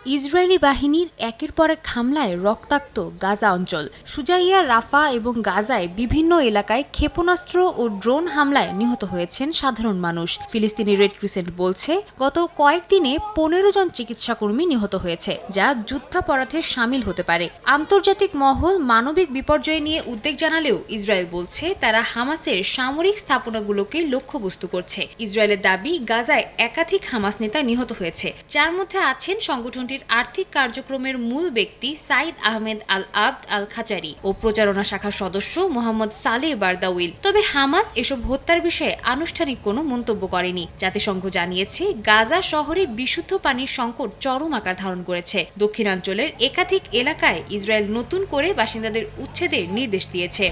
Israeli বাহিনীর একের পর এক হামলায় রক্তাক্ত গাজা অঞ্চল। সুজাইয়া, রাফা এবং গাজায় বিভিন্ন এলাকায় ক্ষেপণাস্ত্র ও ড্রোন হামলায় নিহত হয়েছেন সাধারণ মানুষ। ফিলিস্তিনি রেড ক্রিসেন্ট বলছে, গত কয়েকদিনে 15 জন চিকিৎসাকর্মী নিহত হয়েছে, যা যুদ্ধাপরাধের শামিল হতে পারে। আন্তর্জাতিক মহল মানবিক বিপর্যয় নিয়ে উদ্বেগ জানালেও ইসরায়েল বলছে তারা হামাসের সামরিক স্থাপনাগুলোকে লক্ষ্যবস্তু করছে। ইসরায়েলের দাবি, গাজায় একাধিক হামাস নেতা নিহত হয়েছে, যার মধ্যে আছেন সংগঠনটির আর্থিক কার্যক্রমের মূল ব্যক্তি সাইদ আহমেদ আল আবদ আল খাচারি ও প্রচারণা শাখার সদস্য মোহাম্মদ সালেহ বারদাউইল। তবে হামাস এসব হত্যার বিষয়ে আনুষ্ঠানিক কোনো মন্তব্য করেনি। জাতিসংঘ জানিয়েছে, গাজা শহরে বিশুদ্ধ পানির সংকট চরম আকার ধারণ করেছে। দক্ষিণাঞ্চলের একাধিক এলাকায় ইসরায়েল নতুন করে বাসিন্দাদের উচ্ছেদের নির্দেশ দিয়েছে।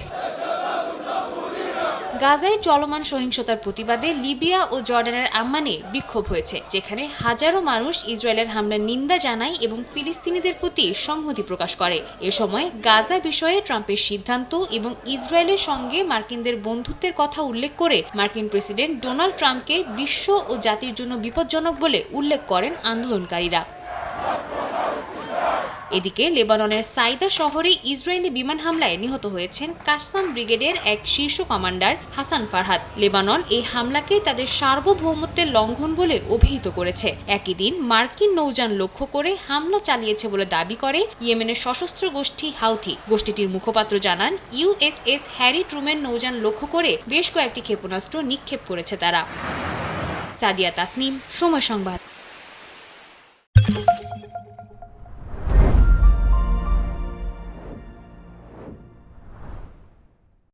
গাজায় চলমান সহিংসতার প্রতিবাদে লিবিয়া ও জর্ডানের আম্মানে বিক্ষোভ হয়েছে, যেখানে হাজারো মানুষ ইসরায়েলের হামলার নিন্দা জানায় এবং ফিলিস্তিনিদের প্রতি সংহতি প্রকাশ করে। এ সময় গাজা বিষয়ে ট্রাম্পের সিদ্ধান্ত এবং ইসরায়েলের সঙ্গে মার্কিনদের বন্ধুত্বের কথা উল্লেখ করে মার্কিন প্রেসিডেন্ট ডোনাল্ড ট্রাম্পকে বিশ্ব ও জাতির জন্য বিপজ্জনক বলে উল্লেখ করেন আন্দোলনকারীরা। এদিকে লেবাননের সাইদা শহরে ইসরায়েলি বিমান হামলায় নিহত হয়েছেন কাসসাম ব্রিগেডের এক শীর্ষ কমান্ডার হাসান ফারহাদ। লেবানন এই হামলাকে তাদের সার্বভৌমত্বের লঙ্ঘন বলে অভিহিত করেছে। একই দিন মার্কিন নৌযান লক্ষ্য করে হামলা চালিয়েছে বলে দাবি করে ইয়েমেনের সশস্ত্র গোষ্ঠী হাউথি। গোষ্ঠীটির মুখপাত্র জানান, ইউএসএস হ্যারি ট্রুম্যান নৌযান লক্ষ্য করে বেশ কয়েকটি ক্ষেপণাস্ত্র নিক্ষেপ করেছে তারা। সাদিয়া তাসনিম, সময় সংবাদ।